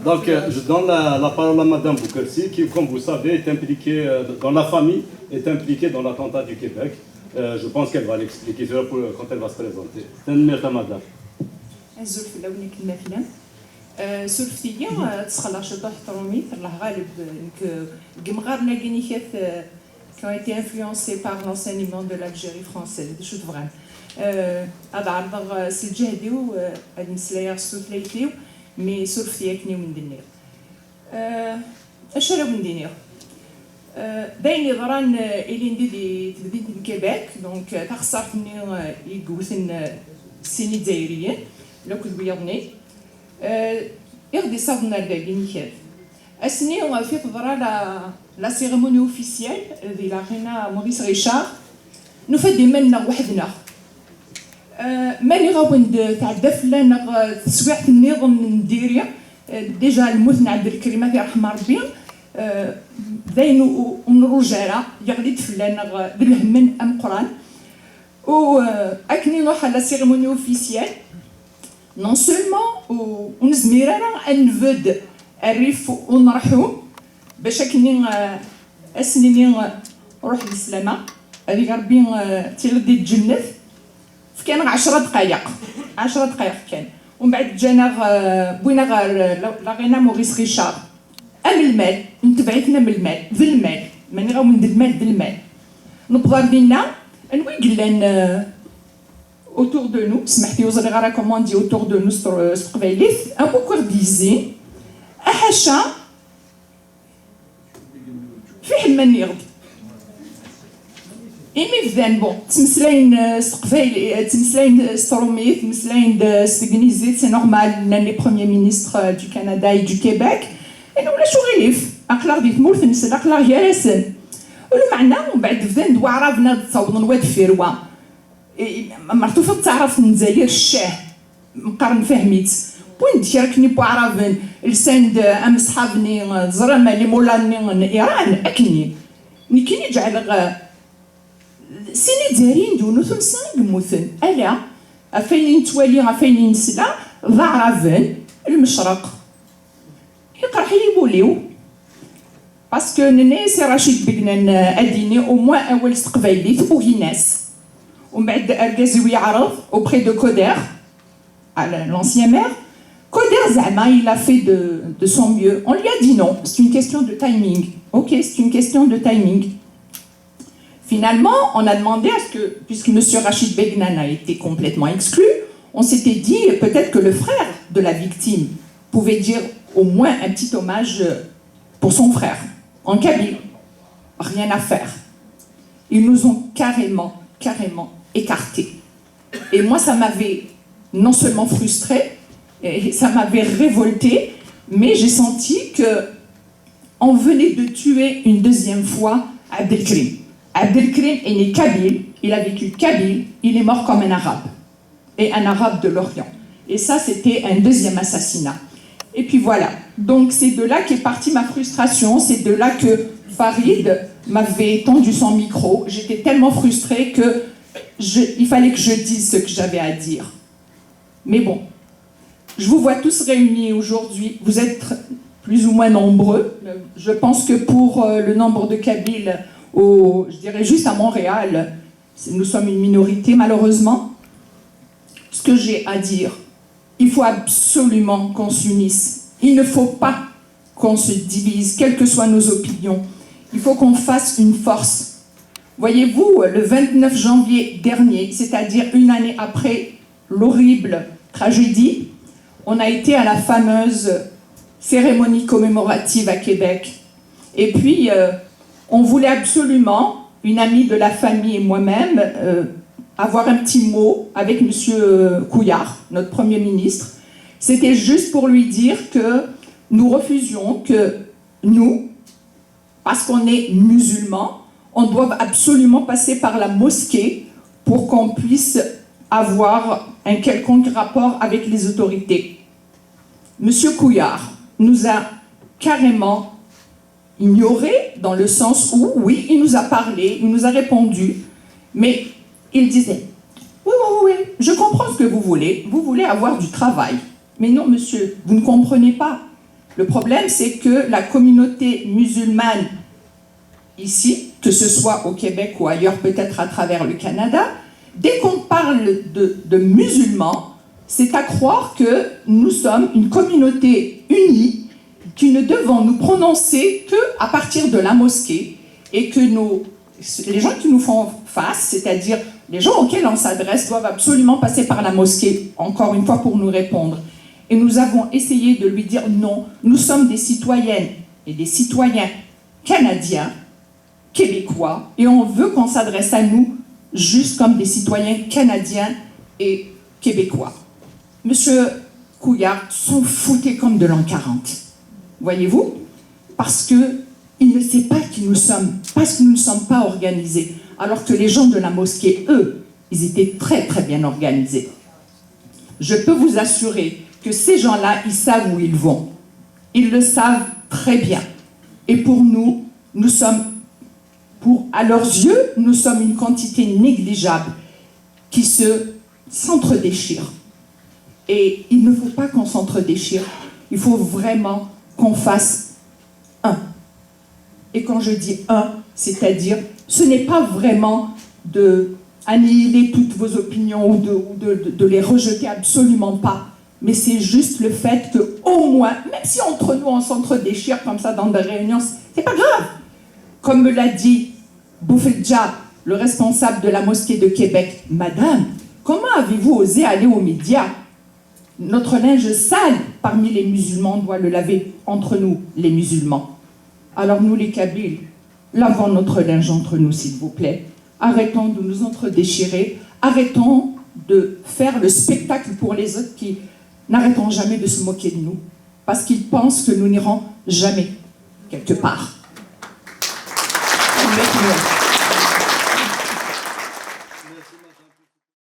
Donc, je donne la parole à Madame Boukersi, qui, comme vous savez, est impliquée dans la famille, est impliquée dans l'attentat du Québec. Je pense qu'elle va l'expliquer quand elle va se présenter. Merci, Madame. الزول في الأول كلمة فلان سولفتية تسخلع شطح تروميت الله غالب كمغار ناقيني كيف qui ont été influencés par l'enseignement de l'Algérie française دي شو تفغان هذا عرض سجهديو المسلايا سولفليتيو مي سولفتية كنيو من دنيا اش راه من دنيا باين غران إلي ندي تبديت من كيباك دونك تخسرتني يقوثن سيني دايريين لو كنت بيضني يغدي صادنا الباقي كيف أسني في تضرى لا سيرموني اوفيسيال ذي لاغينا موريس ريشار نفدي منا وحدنا ماني غاوند تعدف لنا تسويعة النظام من ديريا ديجا المثنى عبد الكريم الله يرحم ربي ذين ونروجالا يغلي تفلانا بالهمن ام قران و اكني نروح على سيرموني اوفيسيال نون سولمون ونزمير انا نفد الريف ونرحو باش كني اسنيني نروح للسلامه هذيك ربي تيغدي تجنث كان 10 دقائق كان ومن بعد جانا بوينا لاغينا موريس ريشار ام المال نتبعتنا من المال ذي المال ماني غاو من المال ذي المال نبغى بينا نوي قلان autour de nous سمحتي وزري غير كومون دي autour de nous استقباليت ان بو كورديزي احاشا في حمان يغد إيمي فذان بون تمسلاين استقبال تمسلاين سترومي تمسلاين ستغنيزيت سي نورمال لاني بروميير مينيستر دو كندا اي دو كيباك انو ولا شو غيليف اقلار ديت مورث نسل اقلار يالسن ولو معنا ومن بعد فذان دوا عرفنا تصاوض نواد فيروا مرتوفة تعرف نزاير الشاه مقارن فهميت وين تشاركني بعرفن لساند ام صحابني زرما لي مولاني ايران اكني نكيني جعل سيني دارين دونو ثمسان يموتن الا افين نتوالي افين نسلا ضعرفن المشرق يقرح يبوليو باسكو ناس رشيد بقنان اديني او موان اول استقبالي ثبوهي ناس ومن بعد اركازي يعرض اوبري دو كودير على لونسيان مير كودير زعما il a fait de son mieux on lui a dit non c'est une question de timing ok c'est une question de timing. Finalement, on a demandé à ce que, puisque M. Rachid Begnan a été complètement exclu, on s'était dit peut-être que le frère de la victime pouvait dire au moins un petit hommage pour son frère, en kabyle. Rien à faire. Ils nous ont carrément écartés. Et moi, ça m'avait non seulement frustrée, et ça m'avait révoltée, mais j'ai senti qu'on venait de tuer une deuxième fois Abdelkrim. Abdelkrim est né kabyle, il a vécu kabyle, il est mort comme un arabe, et un arabe de l'Orient. Et ça, c'était un deuxième assassinat. Et puis voilà, donc c'est de là qu'est partie ma frustration, c'est de là que Farid m'avait tendu son micro. J'étais tellement frustrée il fallait que je dise ce que j'avais à dire. Mais bon, je vous vois tous réunis aujourd'hui, vous êtes plus ou moins nombreux. Je pense que pour le nombre de Kabyles, je dirais juste à Montréal, nous sommes une minorité malheureusement. Ce que j'ai à dire, il faut absolument qu'on s'unisse. Il ne faut pas qu'on se divise, quelles que soient nos opinions. Il faut qu'on fasse une force. Voyez-vous, le 29 janvier dernier, c'est-à-dire une année après l'horrible tragédie, on a été à la fameuse cérémonie commémorative à Québec. Et puis, on voulait absolument, une amie de la famille et moi-même, avoir un petit mot avec M. Couillard, notre Premier ministre. C'était juste pour lui dire que nous refusions que nous, parce qu'on est musulmans, on doit absolument passer par la mosquée pour qu'on puisse avoir un quelconque rapport avec les autorités. M. Couillard nous a carrément ignoré dans le sens où, oui, il nous a parlé, il nous a répondu, mais il disait « Oui, je comprends ce que vous voulez avoir du travail. Mais non, monsieur, vous ne comprenez pas. Le problème, c'est que la communauté musulmane ici, que ce soit au Québec ou ailleurs, peut-être à travers le Canada, dès qu'on parle de musulmans, c'est à croire que nous sommes une communauté unie, qui ne devons nous prononcer qu'à partir de la mosquée, et que les gens qui nous font face, c'est-à-dire les gens auxquels on s'adresse, doivent absolument passer par la mosquée, encore une fois, pour nous répondre. Et nous avons essayé de lui dire non, nous sommes des citoyennes et des citoyens canadiens, québécois, et on veut qu'on s'adresse à nous juste comme des citoyens canadiens et québécois. Monsieur Couillard s'en foutait comme de l'an 40, voyez-vous, parce qu'il ne sait pas qui nous sommes, parce que nous ne sommes pas organisés, alors que les gens de la mosquée, eux, ils étaient très très bien organisés. Je peux vous assurer que ces gens-là, ils savent où ils vont. Ils le savent très bien. Et pour nous, à leurs yeux, nous sommes une quantité négligeable qui s'entre-déchire. Et il ne faut pas qu'on s'entre-déchire. Il faut vraiment qu'on fasse un. Et quand je dis un, c'est-à-dire, ce n'est pas vraiment d'annihiler toutes vos opinions ou de les rejeter, absolument pas. Mais c'est juste le fait qu'au moins, même si entre nous on s'entre-déchire comme ça dans des réunions, c'est pas grave. Comme me l'a dit Boufedja, le responsable de la mosquée de Québec, Madame, comment avez-vous osé aller aux médias? Notre linge sale parmi les musulmans, on doit le laver entre nous, les musulmans. Alors nous, les Kabyles, lavons notre linge entre nous, s'il vous plaît. Arrêtons de nous entre-déchirer. Arrêtons de faire le spectacle pour les autres qui n'arrêteront jamais de se moquer de nous. Parce qu'ils pensent que nous n'irons jamais quelque part. Avec nous.